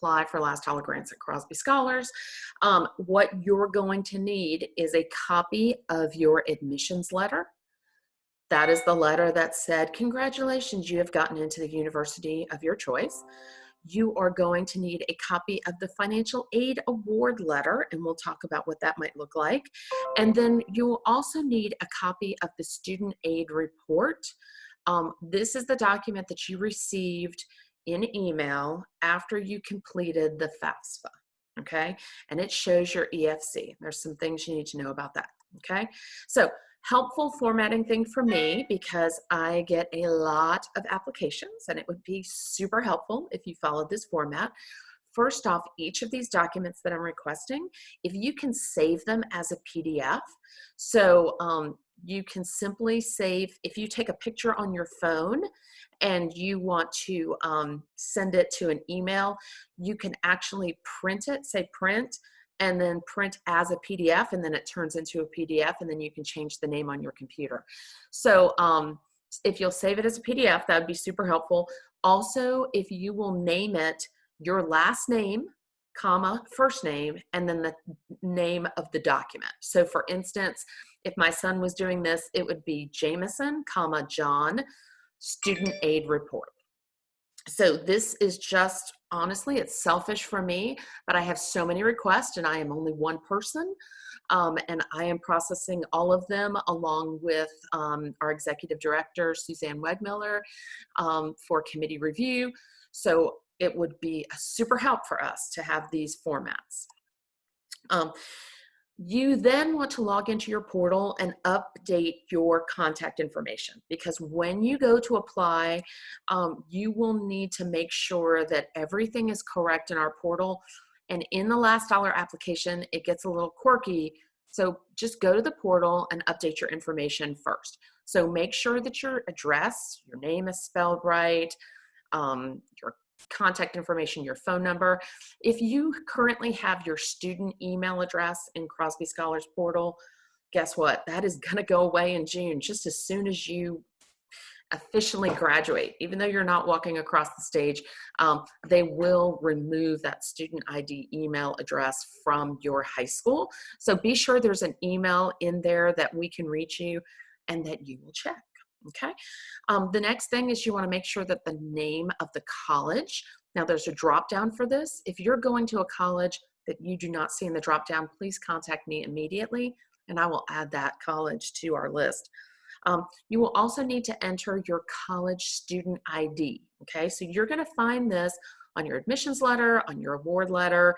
apply for last dollar grants at Crosby Scholars, what you're going to need is a copy of your admissions letter. That is the letter that said, congratulations, you have gotten into the university of your choice. You are going to need a copy of the financial aid award letter, and we'll talk about what that might look like. And then you will also need a copy of the student aid report. This is the document that you received in email after you completed the FAFSA, okay? And it shows your EFC. There's some things you need to know about that, okay? So helpful formatting thing for me, because I get a lot of applications, and it would be super helpful if you followed this format. First off, each of these documents that I'm requesting, if you can save them as a PDF, so you can simply save, if you take a picture on your phone and you want to send it to an email, you can actually print it, say print, and then print as a PDF, and then it turns into a PDF, and then you can change the name on your computer. So if you'll save it as a PDF, that would be super helpful. Also, if you will name it your last name, comma, first name, and then the name of the document. So for instance, if my son was doing this, it would be Jameson, comma, John, student aid report. So this is just, honestly, it's selfish for me, but I have so many requests and I am only one person, and I am processing all of them along with our executive director, Suzanne Wegmiller, for committee review. So it would be a super help for us to have these formats. You then want to log into your portal and update your contact information, because when you go to apply, you will need to make sure that everything is correct in our portal. And in the last dollar application, it gets a little quirky. So just go to the portal and update your information first. So make sure that your address, your name is spelled right, your contact information, your phone number. If you currently have your student email address in Crosby Scholars portal, guess what? That is going to go away in June, just as soon as you officially graduate. Even though you're not walking across the stage, they will remove that student ID email address from your high school. So be sure there's an email in there that we can reach you and that you will check. Okay. The next thing is you want to make sure that the name of the college, now there's a drop down for this. If you're going to a college that you do not see in the drop down, please contact me immediately and I will add that college to our list. You will also need to enter your college student ID. Okay. So you're going to find this on your admissions letter, on your award letter.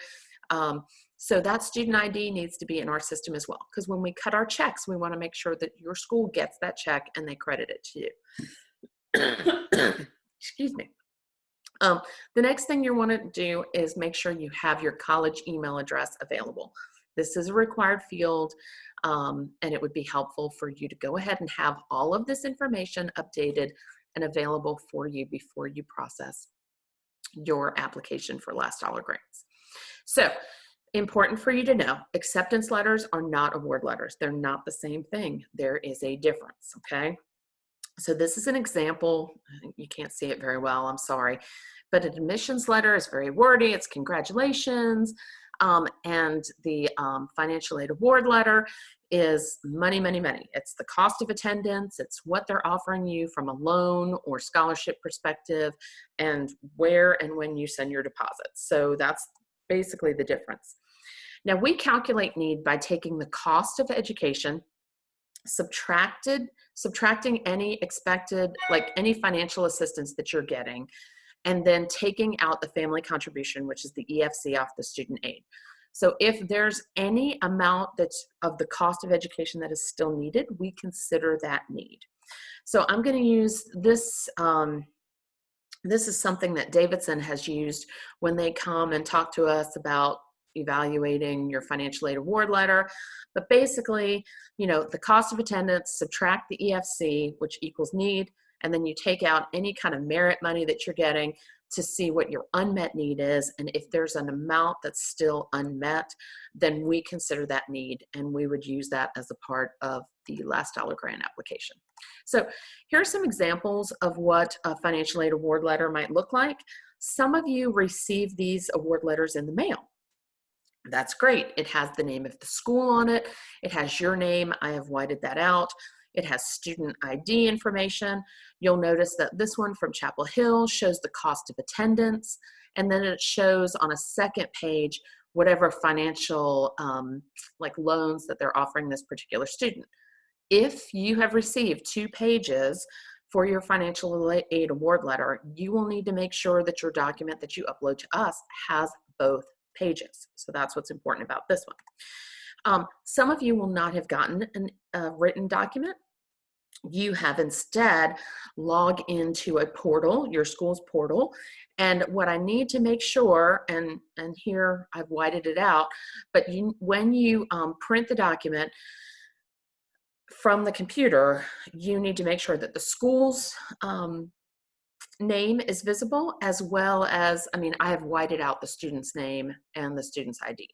So that student ID needs to be in our system as well, because when we cut our checks, we want to make sure that your school gets that check and they credit it to you. Excuse me. The next thing you want to do is make sure you have your college email address available. This is a required field, and it would be helpful for you to go ahead and have all of this information updated and available for you before you process your application for last dollar grants. So, important for you to know, acceptance letters are not award letters. They're not the same thing. There is a difference, okay? So this is an example. You can't see it very well, I'm sorry. But an admissions letter is very wordy. It's congratulations. And the financial aid award letter is money, money, money. It's the cost of attendance. It's what they're offering you from a loan or scholarship perspective and where and when you send your deposits. So that's basically the difference. Now we calculate need by taking the cost of education, subtracting any expected, like any financial assistance that you're getting, and then taking out the family contribution, which is the EFC off the student aid. So if there's any amount that's of the cost of education that is still needed, we consider that need. So I'm going to use this. This is something that Davidson has used when they come and talk to us about evaluating your financial aid award letter. But basically, you know, the cost of attendance, subtract the EFC, which equals need, and then you take out any kind of merit money that you're getting to see what your unmet need is. And if there's an amount that's still unmet, then we consider that need, and we would use that as a part of the last dollar grant application. So here are some examples of what a financial aid award letter might look like. Some of you receive these award letters in the mail. That's great. It has the name of the school on it. It has your name. I have whited that out. It has student ID information. You'll notice that this one from Chapel Hill shows the cost of attendance, and then it shows on a second page whatever financial like loans that they're offering this particular student. If you have received 2 pages for your financial aid award letter, you will need to make sure that your document that you upload to us has both pages. So that's what's important about this one. Some of you will not have gotten a written document. You have instead log into a portal, your school's portal, and what I need to make sure, and here I've whited it out, but when you print the document from the computer, you need to make sure that the school's name is visible, as well as, I have whited out the student's name and the student's ID.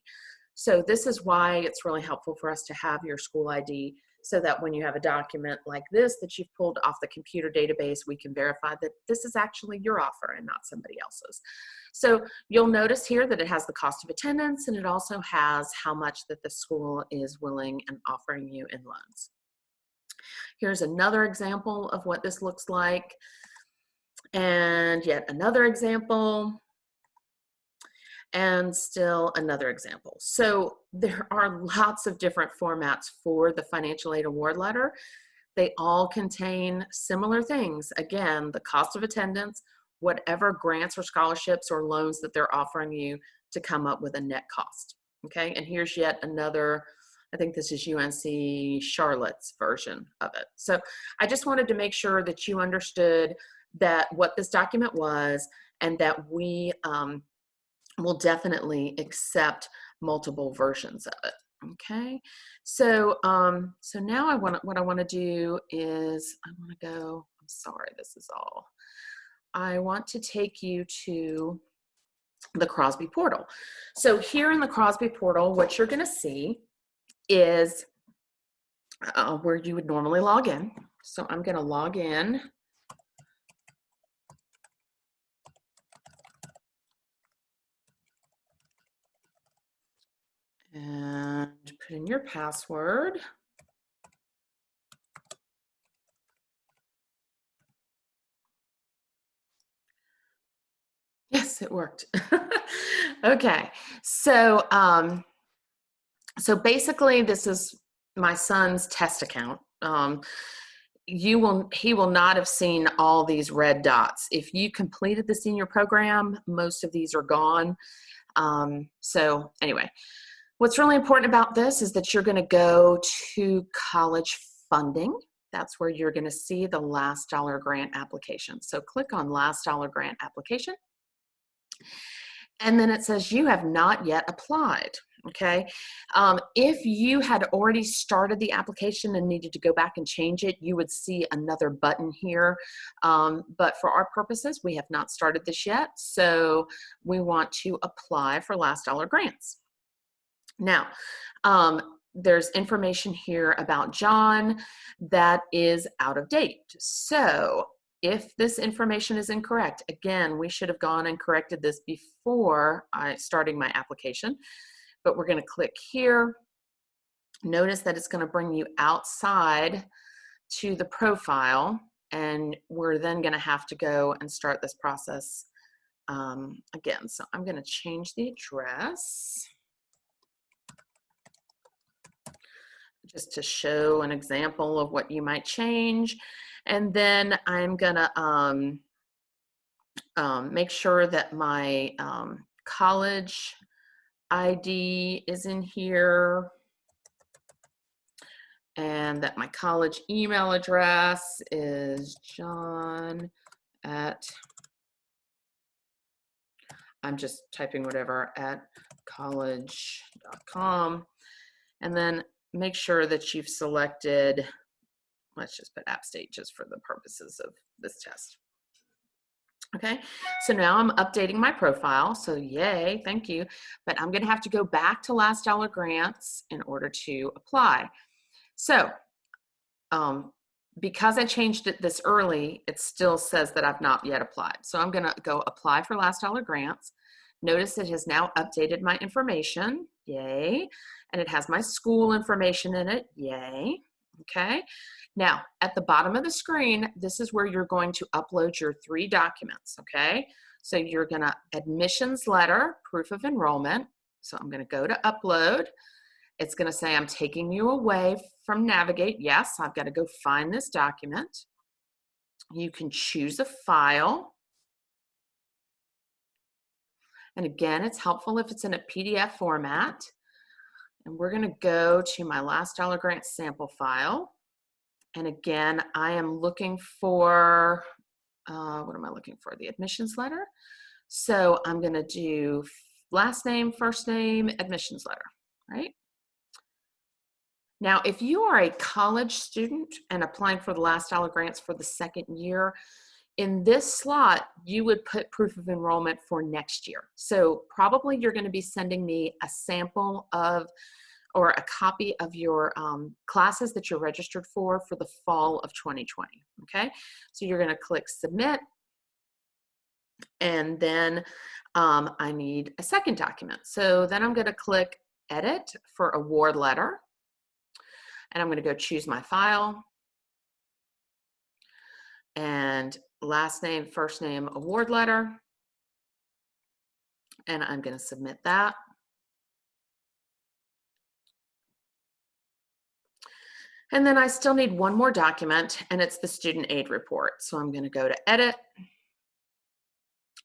So this is why it's really helpful for us to have your school ID, so that when you have a document like this that you've pulled off the computer database, we can verify that this is actually your offer and not somebody else's. So you'll notice here that it has the cost of attendance, and it also has how much that the school is willing and offering you in loans. Here's another example of what this looks like, and yet another example, and still another example. So there are lots of different formats for the financial aid award letter. They all contain similar things. Again, the cost of attendance, whatever grants or scholarships or loans that they're offering you to come up with a net cost. Okay, and here's yet another, I think this is UNC Charlotte's version of it. So I just wanted to make sure that you understood that what this document was, and that we will definitely accept multiple versions of it. Okay, so so now what I want to do is I want to go, I'm sorry, this is all, I want to take you to the Crosby portal. So here in the Crosby portal, what you're going to see is where you would normally log in. So I'm going to log in. And put in your password. Yes, it worked. Okay, so so basically this is my son's test account. He will not have seen all these red dots. If you completed the senior program, most of these are gone. So anyway, what's really important about this is that you're going to go to college funding. That's where you're going to see the last dollar grant application. So click on last dollar grant application. And then it says you have not yet applied. Okay. If you had already started the application and needed to go back and change it, you would see another button here. But for our purposes, we have not started this yet. So we want to apply for last dollar grants. Now, there's information here about John that is out of date. So if this information is incorrect, again, we should have gone and corrected this before starting my application, but we're going to click here. Notice that it's going to bring you outside to the profile, and we're then going to have to go and start this process again. So I'm going to change the address just to show an example of what you might change. And then I'm gonna make sure that my college ID is in here, and that my college email address is John at, I'm just typing whatever, at college.com. And then make sure that you've selected, let's just put App State just for the purposes of this test. Okay, so now I'm updating my profile, so yay, thank you. But I'm gonna have to go back to last dollar grants in order to apply. So because I changed it this early, it still says that I've not yet applied. So I'm gonna go apply for last dollar grants. Notice it has now updated my information, yay. And it has my school information in it, yay, okay. Now, at the bottom of the screen, this is where you're going to upload your 3 documents, okay? So you're gonna, admissions letter, proof of enrollment. So I'm gonna go to upload. It's gonna say, I'm taking you away from Navigate. Yes, I've gotta go find this document. You can choose a file. And again, it's helpful if it's in a PDF format. And we're gonna go to my last dollar grant sample file. And again, I am looking for, what am I looking for? The admissions letter. So I'm gonna do last name, first name, admissions letter, right? Now, if you are a college student and applying for the last dollar grants for the 2nd year, in this slot, you would put proof of enrollment for next year. So probably you're gonna be sending me a sample of, or a copy of your classes that you're registered for the fall of 2020, okay? So you're gonna click submit, and then I need a second document. So then I'm gonna click edit for award letter, and I'm gonna go choose my file, and last name, first name, award letter, and I'm gonna submit that. And then I still need one more document, and it's the student aid report. So I'm gonna go to edit,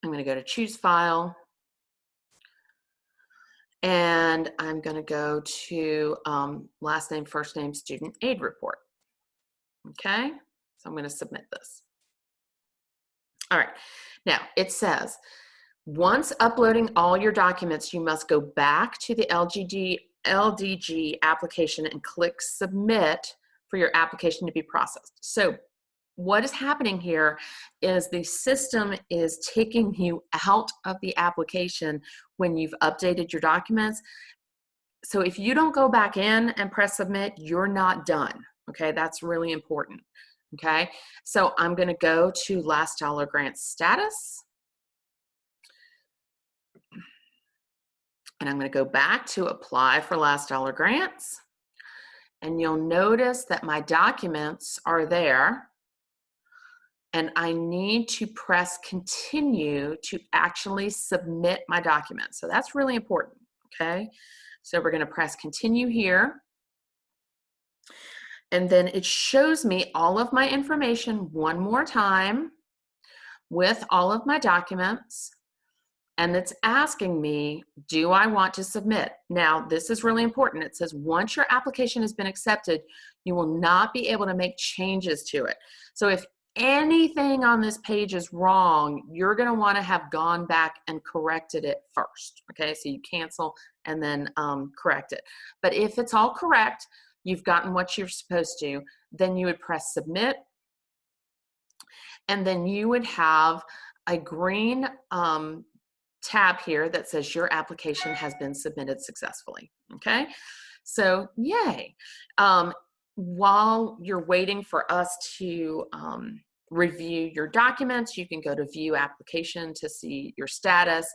I'm gonna go to choose file, and I'm gonna go to last name, first name, student aid report. Okay, so I'm gonna submit this. All right, now it says, once uploading all your documents, you must go back to the LDG application and click submit for your application to be processed. So what is happening here is the system is taking you out of the application when you've updated your documents. So if you don't go back in and press submit, you're not done, okay? That's really important, okay? So I'm gonna go to last dollar grant status, and I'm gonna go back to apply for last dollar grants, and you'll notice that my documents are there, and I need to press continue to actually submit my document. So that's really important, okay? So we're gonna press continue here, and then it shows me all of my information one more time with all of my documents. And it's asking me, do I want to submit? Now, this is really important. It says, once your application has been accepted, you will not be able to make changes to it. So if anything on this page is wrong, you're gonna wanna have gone back and corrected it first, okay? So you cancel and then correct it. But if it's all correct, you've gotten what you're supposed to, then you would press submit, and then you would have a green tab here that says your application has been submitted successfully, okay? So yay. While you're waiting for us to review your documents, you can go to view application to see your status.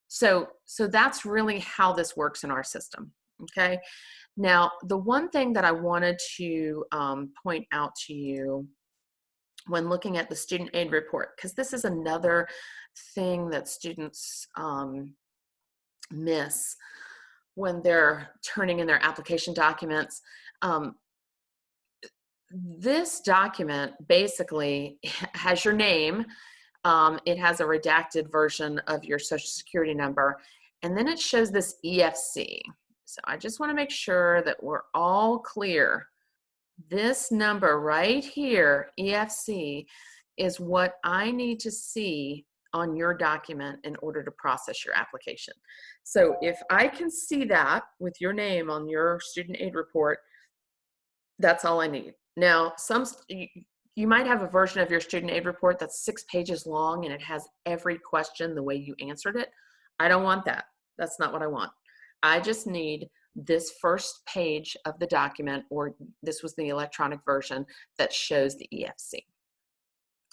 So that's really how this works in our system, okay? Now, the one thing that I wanted to point out to you when looking at the student aid report, because this is another thing that students miss when they're turning in their application documents. This document basically has your name, it has a redacted version of your social security number, and then it shows this EFC. So I just want to make sure that we're all clear. This number right here, EFC, is what I need to see on your document in order to process your application. So if I can see that with your name on your student aid report, that's all I need. Now, you might have a version of your student aid report that's 6 pages long and it has every question the way you answered it. I don't want that. That's not what I want. I just need this first page of the document, or this was the electronic version that shows the EFC.